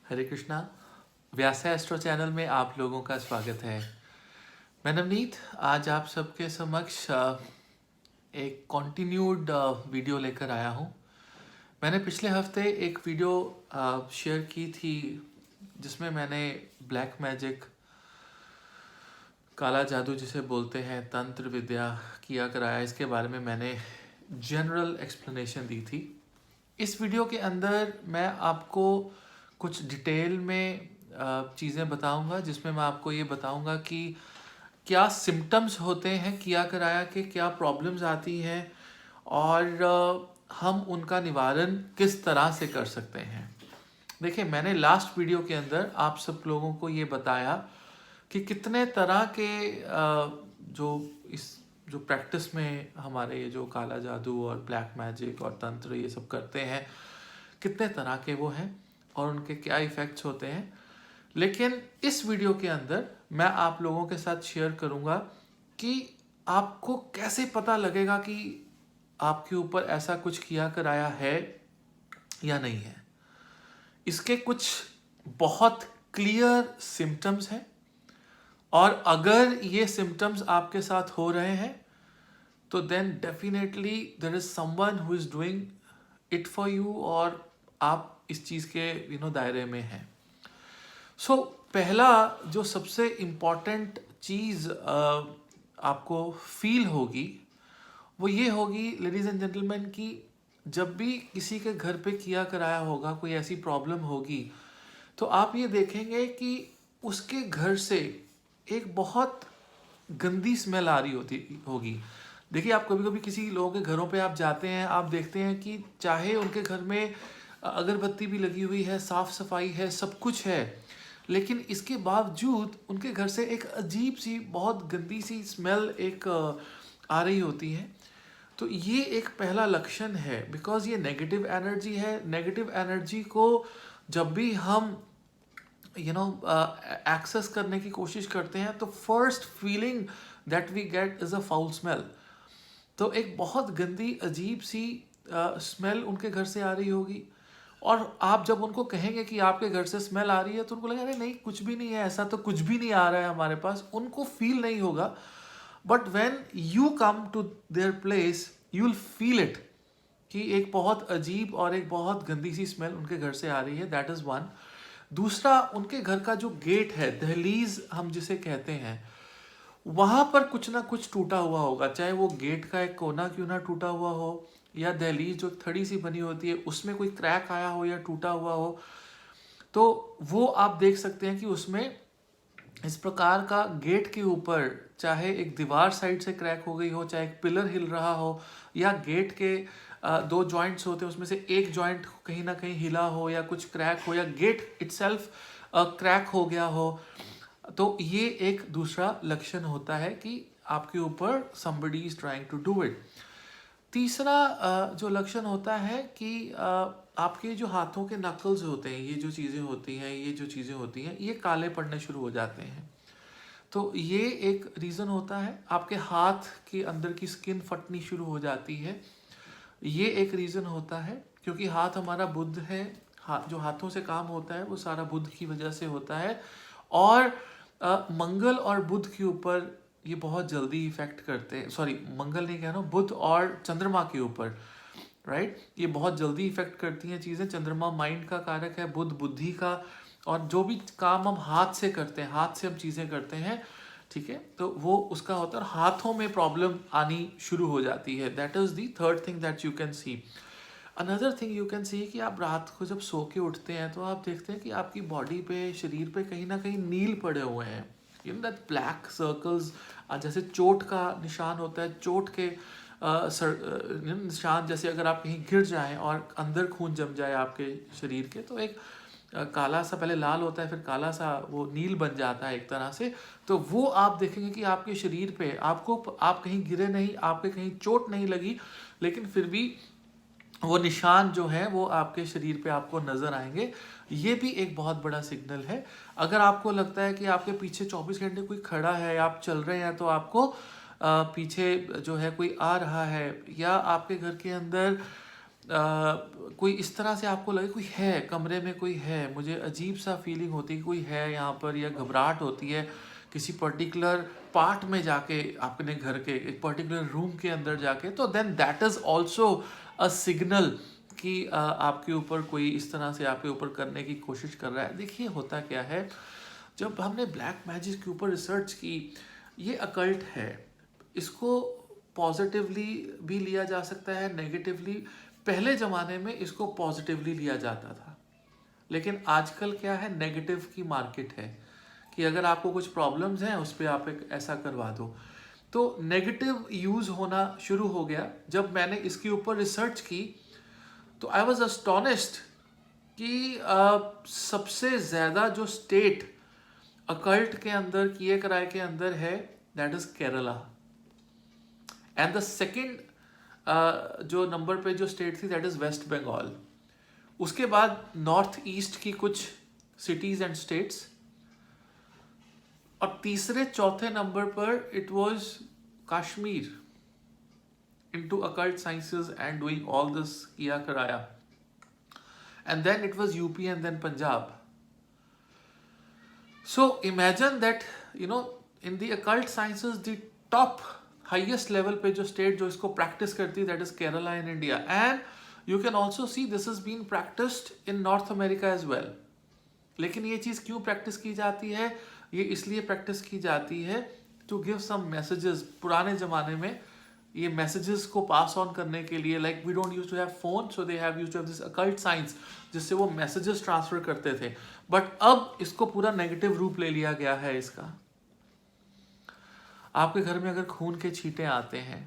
हरे Krishna. Vyasa astro channel में आप लोगों का स्वागत है। मैं नवनीत आज आप सबके समक्ष एक कॉन्टिन्यूड वीडियो लेकर आया हूँ। मैंने पिछले हफ्ते एक वीडियो शेयर की थी जिसमें मैंने ब्लैक मैजिक, काला जादू जिसे बोलते हैं, तंत्र विद्या किया कराया, इसके बारे में मैंने जनरल एक्सप्लेनेशन दी थी। इस वीडियो के अंदर मैं आपको कुछ डिटेल में चीज़ें बताऊंगा, जिसमें मैं आपको ये बताऊंगा कि क्या सिम्टम्स होते हैं किया कराया के, क्या प्रॉब्लम्स आती हैं और हम उनका निवारण किस तरह से कर सकते हैं। देखिए, मैंने लास्ट वीडियो के अंदर आप सब लोगों को ये बताया कि कितने तरह के जो प्रैक्टिस में हमारे ये जो काला जादू और ब्लैक मैजिक और तंत्र ये सब करते हैं, कितने तरह के वो हैं और उनके क्या इफ़ेक्ट्स होते हैं। लेकिन इस वीडियो के अंदर मैं आप लोगों के साथ शेयर करूंगा कि आपको कैसे पता लगेगा कि आपके ऊपर ऐसा कुछ किया कराया है या नहीं है। इसके कुछ बहुत क्लियर सिम्टम्स हैं और अगर ये सिम्टम्स आपके साथ हो रहे हैं तो then definitely there is someone who is doing it for you और आप इस चीज़ के दायरे में हैं। सो पहला जो सबसे इम्पॉर्टेंट चीज़ आपको फील होगी वो ये होगी, लेडीज़ एंड जेंटलमैन, कि जब भी किसी के घर पे किया कराया होगा, कोई ऐसी प्रॉब्लम होगी, तो आप ये देखेंगे कि उसके घर से एक बहुत गंदी स्मेल आ रही होगी। देखिए, आप कभी कभी किसी लोगों के घरों पे आप जाते हैं, आप देखते हैं कि चाहे उनके घर में अगरबत्ती भी लगी हुई है, साफ सफाई है, सब कुछ है, लेकिन इसके बावजूद उनके घर से एक अजीब सी बहुत गंदी सी स्मेल एक आ रही होती है। तो ये एक पहला लक्षण है, बिकॉज ये नेगेटिव एनर्जी है। नेगेटिव एनर्जी को जब भी हम एक्सेस करने की कोशिश करते हैं तो first feeling that we get is a foul smell. तो एक बहुत गंदी अजीब सी स्मेल उनके घर से आ रही होगी और आप जब उनको कहेंगे कि आपके घर से स्मेल आ रही है तो उनको लगेगा अरे नहीं, कुछ भी नहीं है, ऐसा तो कुछ भी नहीं आ रहा है हमारे पास। उनको फील नहीं होगा, but when you come to there place you will feel it कि एक बहुत अजीब और एक बहुत गंदी सी स्मेल उनके घर से आ रही है। That is one. दूसरा, उनके घर का जो गेट है, दहलीज हम जिसे कहते हैं, वहाँ पर कुछ ना कुछ टूटा हुआ होगा। चाहे वो गेट का एक कोना क्यों ना टूटा हुआ हो, या दहलीज जो थड़ी सी बनी होती है उसमें कोई क्रैक आया हो या टूटा हुआ हो, तो वो आप देख सकते हैं कि उसमें इस प्रकार का गेट के ऊपर चाहे एक दीवार साइड से क्रैक हो गई हो, चाहे एक पिलर हिल रहा हो, या गेट के दो जॉइंट्स होते हैं उसमें से एक जॉइंट कहीं ना कहीं हिला हो या कुछ क्रैक हो, या गेट इटसेल्फ क्रैक हो गया हो, तो ये एक दूसरा लक्षण होता है कि आपके ऊपर somebody is trying to do it। तीसरा जो लक्षण होता है कि आपके जो हाथों के नकल्स होते हैं, ये जो चीज़ें होती हैं, ये काले पड़ने शुरू हो जाते हैं। तो ये एक रीज़न होता है। आपके हाथ के अंदर की स्किन फटनी शुरू हो जाती है, ये एक रीज़न होता है, क्योंकि हाथ हमारा बुध है। जो हाथों से काम होता है वो सारा बुध की वजह से होता है। और मंगल और बुध के ऊपर ये बहुत जल्दी इफेक्ट करते हैं। सॉरी, मंगल नहीं कह रहा हूँ, बुध और चंद्रमा के ऊपर, राइट। ये बहुत जल्दी इफेक्ट करती हैं चीज़ें। चंद्रमा माइंड का कारक है, बुध बुद्धि का, और जो भी काम हम हाथ से करते हैं, हाथ से हम चीज़ें करते हैं, ठीक है, तो वो उसका होता है। हाथों में प्रॉब्लम आनी शुरू हो जाती है। That is the third thing that you can see. Another thing you can see कि आप रात को जब सो के उठते हैं तो आप देखते हैं कि आपकी बॉडी पे, शरीर पे कहीं ना कहीं नील पड़े हुए हैं, दैट ब्लैक सर्कल्स। जैसे चोट का निशान होता है, चोट के निशान, जैसे अगर आप कहीं गिर जाएं और अंदर खून जम जाए आपके शरीर के, तो एक काला सा, पहले लाल होता है फिर काला सा वो नील बन जाता है एक तरह से। तो वो आप देखेंगे कि आपके शरीर पे आप कहीं गिरे नहीं, आपके कहीं चोट नहीं लगी, लेकिन फिर भी वो निशान जो है वो आपके शरीर पे आपको नज़र आएंगे। ये भी एक बहुत बड़ा सिग्नल है। अगर आपको लगता है कि आपके पीछे 24 घंटे कोई खड़ा है, आप चल रहे हैं, तो आपको पीछे जो है कोई आ रहा है, या आपके घर के अंदर कोई इस तरह से आपको लगे कोई है कमरे में, कोई है, मुझे अजीब सा फीलिंग होती है कि कोई है यहाँ पर, या घबराहट होती है किसी पर्टिकुलर पार्ट में जाके, आपने घर के एक पर्टिकुलर रूम के अंदर जाके, तो then that is also a signal कि आपके ऊपर कोई इस तरह से आपके ऊपर करने की कोशिश कर रहा है। देखिए होता क्या है, जब हमने ब्लैक मैजिक के ऊपर रिसर्च की, ये अकल्ट है, इसको पॉजिटिवली भी लिया जा सकता है, नेगेटिवली। पहले ज़माने में इसको पॉजिटिवली लिया जाता था, लेकिन आजकल क्या है, नेगेटिव की मार्केट है कि अगर आपको कुछ प्रॉब्लम्स हैं उस पर आप एक ऐसा करवा दो, तो नेगेटिव यूज़ होना शुरू हो गया। जब मैंने इसके ऊपर रिसर्च की तो आई वॉज अस्टोनिस्ड कि सबसे ज़्यादा जो स्टेट अकल्ट के अंदर किए कराए के अंदर है, that is Kerala. And the second जो नंबर पे जो स्टेट थी, दैट इज़ वेस्ट बंगाल। उसके बाद नॉर्थ ईस्ट की कुछ सिटीज़ एंड स्टेट्स, और तीसरे चौथे नंबर पर it was Kashmir into occult sciences and doing all this किया कराया, and then it was UP and then Punjab. So imagine that, you know, in the occult sciences the top highest level पे जो state जो इसको practice करती है, that is Kerala in India, and you can also see this has been practiced in North America as well. लेकिन ये चीज़ क्यों practice की जाती है? ये इसलिए प्रैक्टिस की जाती है टू गिव सम मैसेजेस। पुराने ज़माने में ये मैसेजेस को पास ऑन करने के लिए, like we don't use to have phone, so they have use to have this occult science, जिससे वो मैसेजेस ट्रांसफर करते थे। बट अब इसको पूरा नेगेटिव रूप ले लिया गया है इसका। आपके घर में अगर खून के छींटे आते हैं,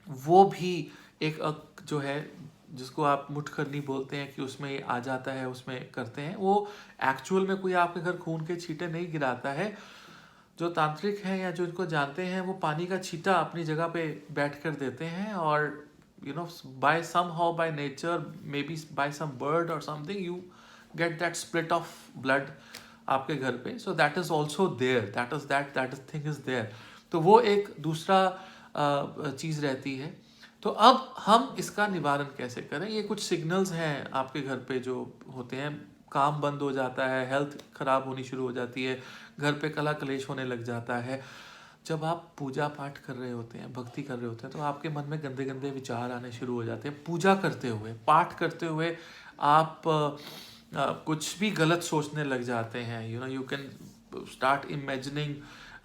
वो भी एक जो है जिसको आप मुठकरनी बोलते हैं कि उसमें आ जाता है, उसमें करते हैं, वो एक्चुअल में कोई आपके घर खून के छींटे नहीं गिराता है। जो तांत्रिक हैं या जो इनको जानते हैं, वो पानी का छींटा अपनी जगह पे बैठ कर देते हैं, और you know by somehow by nature, maybe by some bird or something, you get that split of blood आपके घर पे। So that is also there, that is thing is there. तो वो एक दूसरा चीज़ रहती है। तो अब हम इसका निवारण कैसे करें? ये कुछ सिग्नल्स हैं आपके घर पे जो होते हैं। काम बंद हो जाता है, हेल्थ खराब होनी शुरू हो जाती है, घर पे कला कलेश होने लग जाता है। जब आप पूजा पाठ कर रहे होते हैं, भक्ति कर रहे होते हैं, तो आपके मन में गंदे गंदे विचार आने शुरू हो जाते हैं। पूजा करते हुए, पाठ करते हुए आप कुछ भी गलत सोचने लग जाते हैं। You know, you can start imagining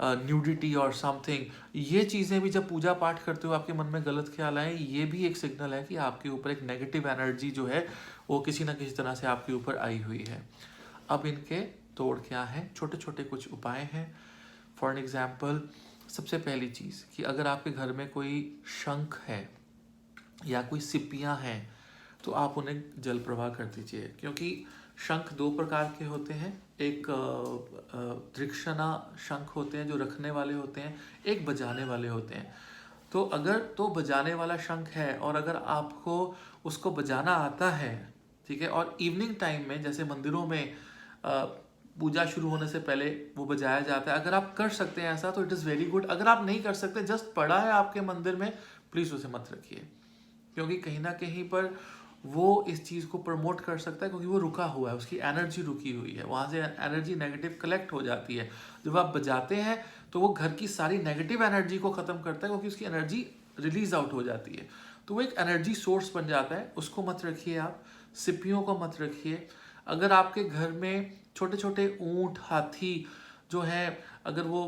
nudity और समथिंग। ये चीज़ें भी जब पूजा पाठ करते हुए आपके मन में गलत ख्याल आए, ये भी एक सिग्नल है कि आपके ऊपर एक नेगेटिव एनर्जी जो है वो किसी ना किसी तरह से आपके ऊपर आई हुई है। अब इनके तोड़ क्या है? छोटे छोटे कुछ उपाय हैं। फॉर एन एग्जाम्पल, सबसे पहली चीज़ कि अगर आपके घर में कोई शंख है या कोई सिप्पियाँ हैं, तो आप उन्हें जल प्रवाह कर दीजिए। क्योंकि शंख दो प्रकार के होते हैं, एक दृक्षणा शंख होते हैं जो रखने वाले होते हैं, एक बजाने वाले होते हैं। तो अगर तो बजाने वाला शंख है और अगर आपको उसको बजाना आता है, ठीक है, और इवनिंग टाइम में जैसे मंदिरों में पूजा शुरू होने से पहले वो बजाया जाता है, अगर आप कर सकते हैं ऐसा तो इट इज़ वेरी गुड। अगर आप नहीं कर सकते, जस्ट पड़ा है आपके मंदिर में, प्लीज़ उसे मत रखिए, क्योंकि कहीं ना कहीं पर वो इस चीज़ को प्रमोट कर सकता है, क्योंकि वो रुका हुआ है, उसकी एनर्जी रुकी हुई है, वहाँ से एनर्जी नेगेटिव कलेक्ट हो जाती है। जब आप बजाते हैं तो वो घर की सारी नेगेटिव एनर्जी को ख़त्म करता है, क्योंकि उसकी एनर्जी रिलीज आउट हो जाती है, तो वो एक एनर्जी सोर्स बन जाता है। उसको मत रखिए आप, सिप्पियों को मत रखिए। अगर आपके घर में छोटे छोटे ऊँट, हाथी जो हैं, अगर वो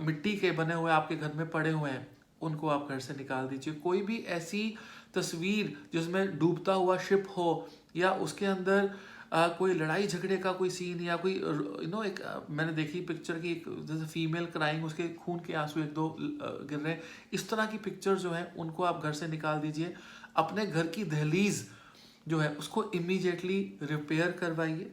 मिट्टी के बने हुए आपके घर में पड़े हुए हैं, उनको आप घर से निकाल दीजिए। कोई भी ऐसी तस्वीर जिसमें डूबता हुआ शिप हो, या उसके अंदर कोई लड़ाई झगड़े का कोई सीन, या कोई एक मैंने देखी पिक्चर की, जैसे फीमेल क्राइंग, उसके खून के आंसू एक दो गिर रहे हैं, इस तरह की पिक्चर जो है उनको आप घर से निकाल दीजिए। अपने घर की दहलीज जो है उसको इमीडिएटली रिपेयर करवाइए,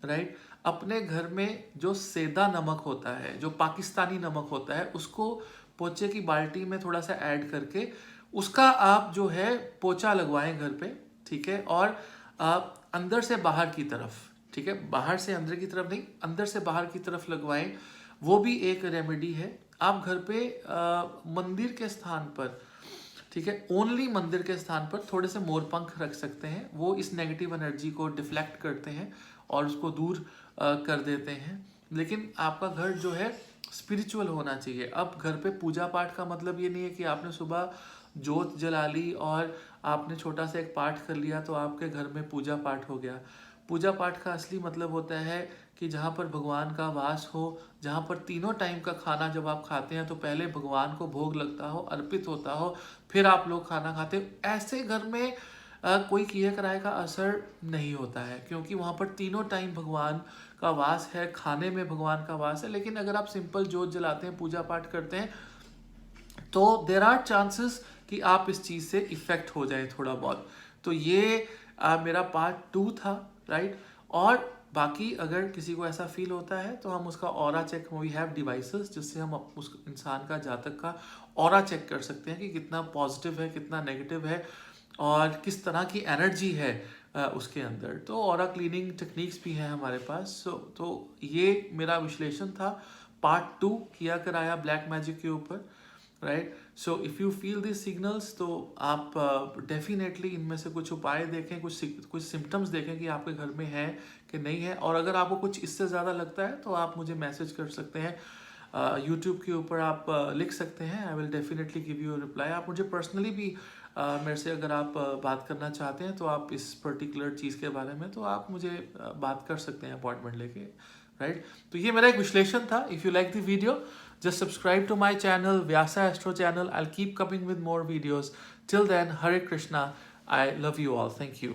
राइट। अपने घर में जो सेदा नमक होता है, जो पाकिस्तानी नमक होता है, उसको पोचे की बाल्टी में थोड़ा सा ऐड करके उसका आप जो है पोछा लगवाएं घर पे, ठीक है। और आप अंदर से बाहर की तरफ, ठीक है, बाहर से अंदर की तरफ नहीं, अंदर से बाहर की तरफ लगवाएं। वो भी एक रेमेडी है। आप घर पे मंदिर के स्थान पर, ठीक है। ओनली मंदिर के स्थान पर थोड़े से मोर पंख रख सकते हैं, वो इस नेगेटिव एनर्जी को डिफ्लेक्ट करते हैं और उसको दूर कर देते हैं। लेकिन आपका घर जो है स्पिरिचुअल होना चाहिए। अब घर पे पूजा पाठ का मतलब ये नहीं है कि आपने सुबह जोत जला ली और आपने छोटा सा एक पाठ कर लिया तो आपके घर में पूजा पाठ हो गया। पूजा पाठ का असली मतलब होता है कि जहाँ पर भगवान का वास हो, जहाँ पर तीनों टाइम का खाना जब आप खाते हैं तो पहले भगवान को भोग लगता हो, अर्पित होता हो, फिर आप लोग खाना खाते हो। ऐसे घर में कोई किए कराए का असर नहीं होता है, क्योंकि वहाँ पर तीनों टाइम भगवान का वास है, खाने में भगवान का वास है। लेकिन अगर आप सिंपल जोत जलाते हैं, पूजा पाठ करते हैं, तो देर आर चांसेस कि आप इस चीज़ से इफ़ेक्ट हो जाए थोड़ा बहुत। तो ये मेरा पार्ट 2 था, राइट। और बाकी अगर किसी को ऐसा फील होता है तो हम उसका aura check, we have devices जिससे हम उस इंसान का जातक का ऑरा चेक कर सकते हैं कि कितना पॉजिटिव है, कितना नेगेटिव है और किस तरह की एनर्जी है उसके अंदर। तो ऑरा क्लीनिंग टेक्निक्स भी हैं हमारे पास। तो ये मेरा विश्लेषण था, पार्ट 2 किया कराया ब्लैक मैजिक के ऊपर, right. So if you feel this signals तो आप डेफिनेटली इनमें से कुछ उपाय देखें, कुछ सिम्टम्स देखें कि आपके घर में है कि नहीं है। और अगर आपको कुछ इससे ज़्यादा लगता है तो आप मुझे मैसेज कर सकते हैं, यूट्यूब के ऊपर आप लिख सकते हैं। I will definitely give you reply. आप मुझे पर्सनली भी मेरे से अगर आप बात करना चाहते हैं तो आप इस पर्टिकुलर चीज़ के बारे में, तो आप मुझे बात कर सकते हैं अपॉइंटमेंट लेके, राइट। तो ये मेरा एक विश्लेषण था। If you like the video, just subscribe to my channel, Vyasa Astro channel. I'll keep coming with more videos. Till then, Hare Krishna. I love you all. Thank you.